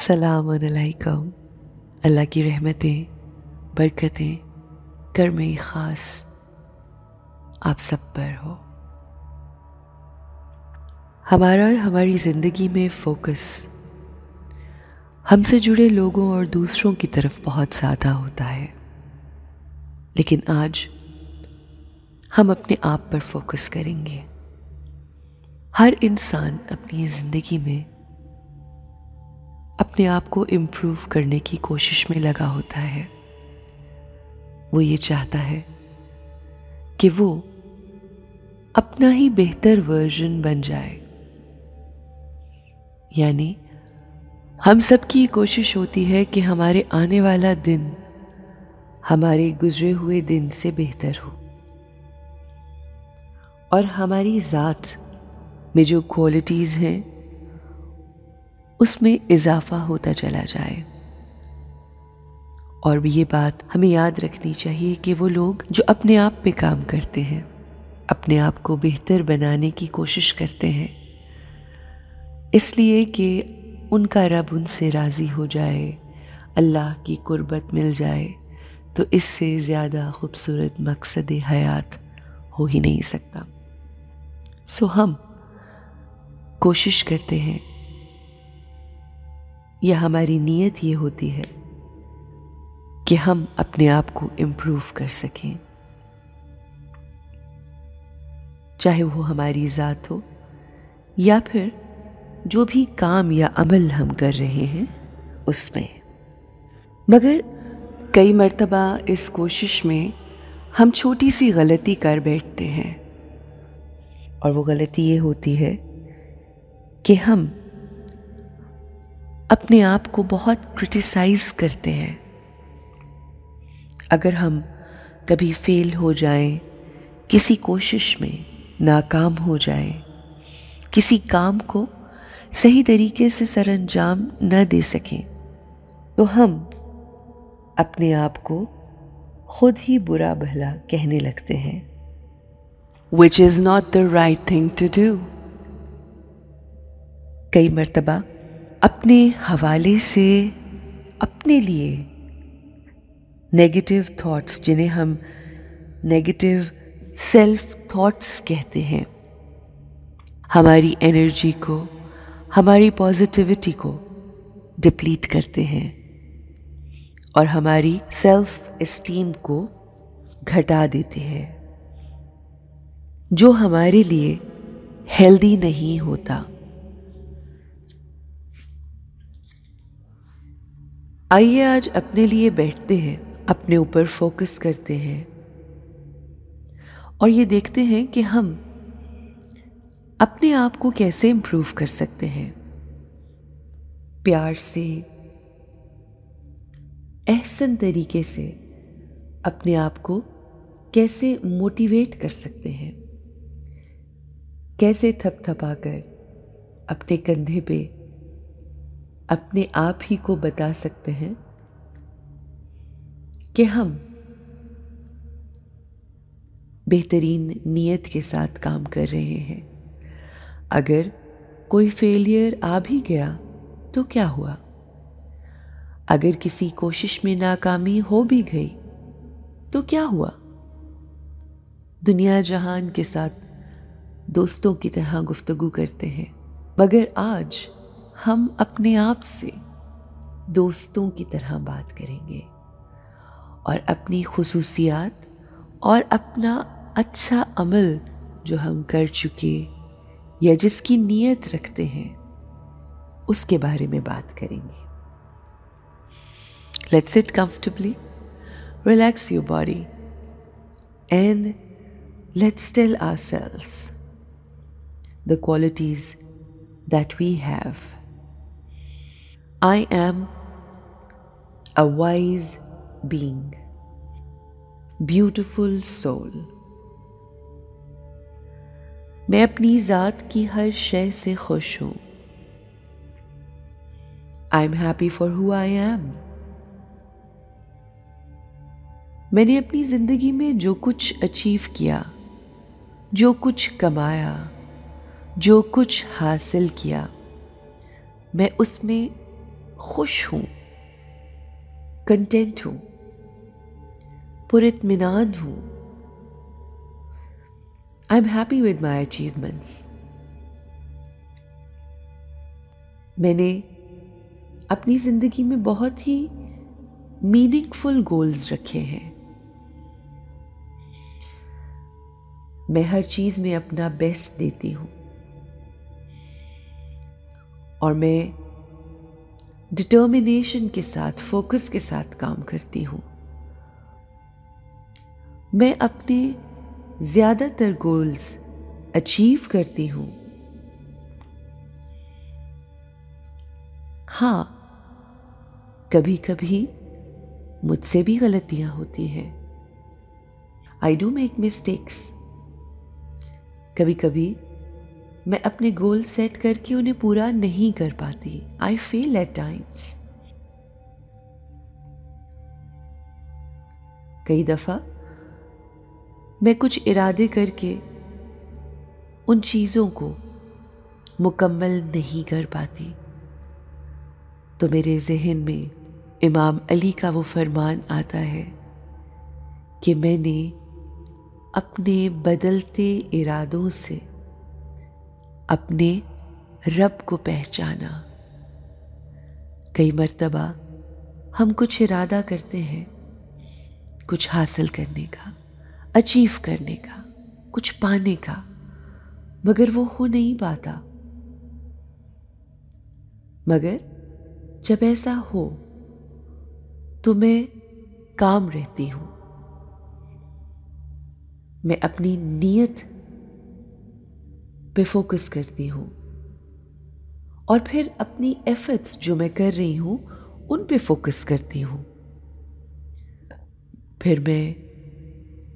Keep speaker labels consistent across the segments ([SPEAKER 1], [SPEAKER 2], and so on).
[SPEAKER 1] सलाम अलैकुम। अल्लाह की रहमतें, बरकतें, कर्म ख़ास आप सब पर हो। हमारी ज़िंदगी में फ़ोकस हमसे जुड़े लोगों और दूसरों की तरफ बहुत ज़्यादा होता है, लेकिन आज हम अपने आप पर फोकस करेंगे। हर इंसान अपनी ज़िंदगी में अपने आप को इम्प्रूव करने की कोशिश में लगा होता है। वो ये चाहता है कि वो अपना ही बेहतर वर्जन बन जाए। यानी हम सबकी कोशिश होती है कि हमारे आने वाला दिन हमारे गुजरे हुए दिन से बेहतर हो और हमारी ज़ात में जो क्वालिटीज़ हैं उसमें इजाफा होता चला जाए। और ये बात हमें याद रखनी चाहिए कि वो लोग जो अपने आप पे काम करते हैं, अपने आप को बेहतर बनाने की कोशिश करते हैं, इसलिए कि उनका रब उनसे राज़ी हो जाए, अल्लाह की कुर्बत मिल जाए, तो इससे ज़्यादा खूबसूरत मकसद हयात हो ही नहीं सकता। सो हम कोशिश करते हैं, या हमारी नीयत ये होती है कि हम अपने आप को इम्प्रूव कर सकें, चाहे वो हमारी ज़ात हो या फिर जो भी काम या अमल हम कर रहे हैं उसमें। मगर कई मर्तबा इस कोशिश में हम छोटी सी गलती कर बैठते हैं, और वो गलती ये होती है कि हम अपने आप को बहुत क्रिटिसाइज करते हैं। अगर हम कभी फेल हो जाएं, किसी कोशिश में नाकाम हो जाएं, किसी काम को सही तरीके से सरअंजाम न दे सकें, तो हम अपने आप को खुद ही बुरा भला कहने लगते हैं, which is not the right thing to do। कई मर्तबा अपने हवाले से अपने लिए नेगेटिव थॉट्स, जिन्हें हम नेगेटिव सेल्फ थॉट्स कहते हैं, हमारी एनर्जी को, हमारी पॉजिटिविटी को डिप्लीट करते हैं और हमारी सेल्फ एस्टीम को घटा देते हैं, जो हमारे लिए हेल्दी नहीं होता। आइए आज अपने लिए बैठते हैं, अपने ऊपर फोकस करते हैं और ये देखते हैं कि हम अपने आप को कैसे इम्प्रूव कर सकते हैं। प्यार से, एहसन तरीके से अपने आप को कैसे मोटिवेट कर सकते हैं, कैसे थपथपाकर अपने कंधे पे अपने आप ही को बता सकते हैं कि हम बेहतरीन नीयत के साथ काम कर रहे हैं। अगर कोई फेलियर आ भी गया तो क्या हुआ, अगर किसी कोशिश में नाकामी हो भी गई तो क्या हुआ। दुनिया जहान के साथ दोस्तों की तरह गुफ्तगू करते हैं, मगर आज हम अपने आप से दोस्तों की तरह बात करेंगे और अपनी खुसूसियात और अपना अच्छा अमल जो हम कर चुके या जिसकी नीयत रखते हैं उसके बारे में बात करेंगे। Let's sit comfortably, relax your body and let's tell ourselves the qualities that we have. I am a wise being, beautiful soul। मैं अपनी ज़ात की हर शय से खुश हूँ। I am happy for who I am। मैंने अपनी ज़िंदगी में जो कुछ अचीव किया, जो कुछ कमाया, जो कुछ हासिल किया, मैं उसमें खुश हूँ, कंटेंट हूँ, पुरित्मीनान हूँ। I am happy with my achievements. मैंने अपनी जिंदगी में बहुत ही मीनिंगफुल गोल्स रखे हैं। मैं हर चीज में अपना बेस्ट देती हूं और मैं डिटर्मिनेशन के साथ, फोकस के साथ काम करती हूं। मैं अपने ज्यादातर गोल्स अचीव करती हूं। हाँ, कभी कभी मुझसे भी गलतियां होती हैं। I do make mistakes. कभी कभी मैं अपने गोल सेट करके उन्हें पूरा नहीं कर पाती। आई फेल एट टाइम्स। कई दफा मैं कुछ इरादे करके उन चीजों को मुकम्मल नहीं कर पाती, तो मेरे जहन में इमाम अली का वो फरमान आता है कि मैंने अपने बदलते इरादों से अपने रब को पहचाना। कई मर्तबा हम कुछ इरादा करते हैं कुछ हासिल करने का, अचीव करने का, कुछ पाने का, मगर वो हो नहीं पाता। मगर जब ऐसा हो तो मैं काम रहती हूं। मैं अपनी नीयत पे फोकस करती हूं और फिर अपनी एफर्ट्स जो मैं कर रही हूं उन पे फोकस करती हूं। फिर मैं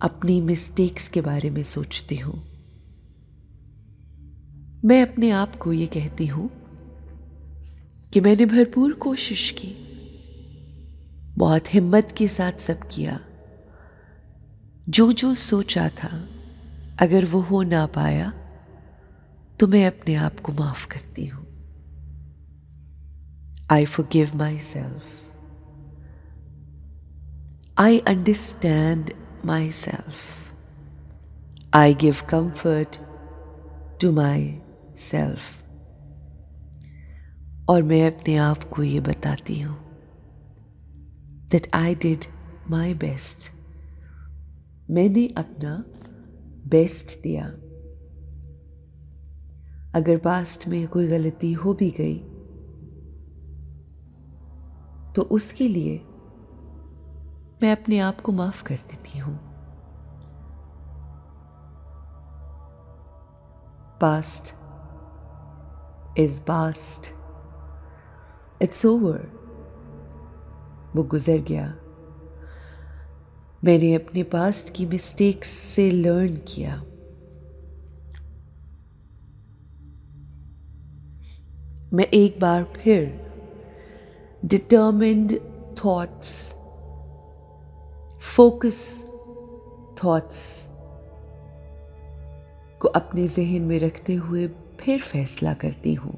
[SPEAKER 1] अपनी मिस्टेक्स के बारे में सोचती हूं। मैं अपने आप को ये कहती हूं कि मैंने भरपूर कोशिश की, बहुत हिम्मत के साथ सब किया। जो जो सोचा था अगर वो हो ना पाया तो मैं अपने आप को माफ करती हूं। I forgive my self. I understand myself. I give comfort to myself. और मैं अपने आप को ये बताती हूँ that I did my best. मैंने अपना बेस्ट दिया। अगर पास्ट में कोई गलती हो भी गई तो उसके लिए मैं अपने आप को माफ कर देती हूं। Past is past, it's over. वो गुजर गया। मैंने अपने पास्ट की मिस्टेक्स से लर्न किया। मैं एक बार फिर डिटर्मिन्ड थॉट्स, फोकस थॉट्स को अपने जहन में रखते हुए फिर फैसला करती हूं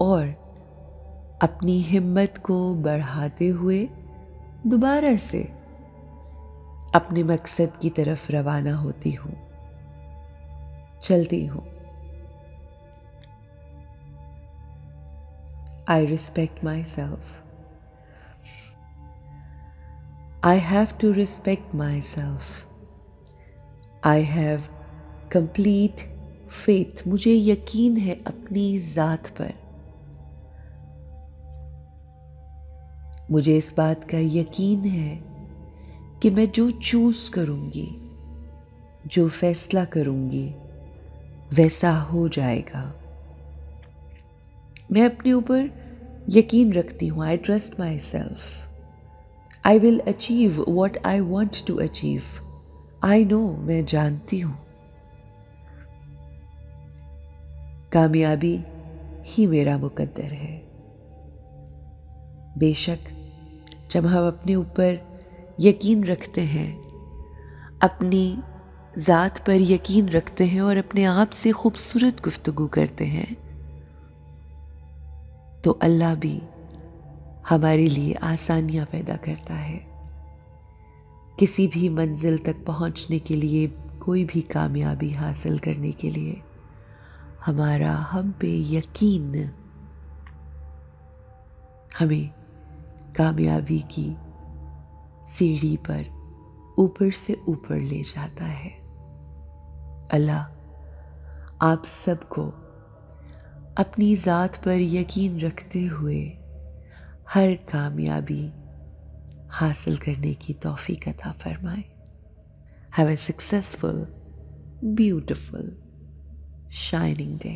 [SPEAKER 1] और अपनी हिम्मत को बढ़ाते हुए दोबारा से अपने मकसद की तरफ रवाना होती हूं, चलती हूं। I respect myself. I have to respect myself. I have complete faith. मुझे यकीन है अपनी ज़ात पर। मुझे इस बात का यकीन है कि मैं जो चूज करूंगी, जो फैसला करूंगी, वैसा हो जाएगा। मैं अपने ऊपर यकीन रखती हूँ। I trust myself. I will achieve what I want to achieve. I know, मैं जानती हूँ कामयाबी ही मेरा मुकद्दर है। बेशक जब हम अपने ऊपर यकीन रखते हैं, अपनी ज़ात पर यकीन रखते हैं और अपने आप से खूबसूरत गुफ्तगू करते हैं, तो अल्लाह भी हमारे लिए आसानियां पैदा करता है। किसी भी मंजिल तक पहुंचने के लिए, कोई भी कामयाबी हासिल करने के लिए हमारा हम पे यकीन हमें कामयाबी की सीढ़ी पर ऊपर से ऊपर ले जाता है। अल्लाह आप सबको अपनी ज़ात पर यकीन रखते हुए हर कामयाबी हासिल करने की तौफीक अता फरमाए। Have a successful, beautiful, shining day.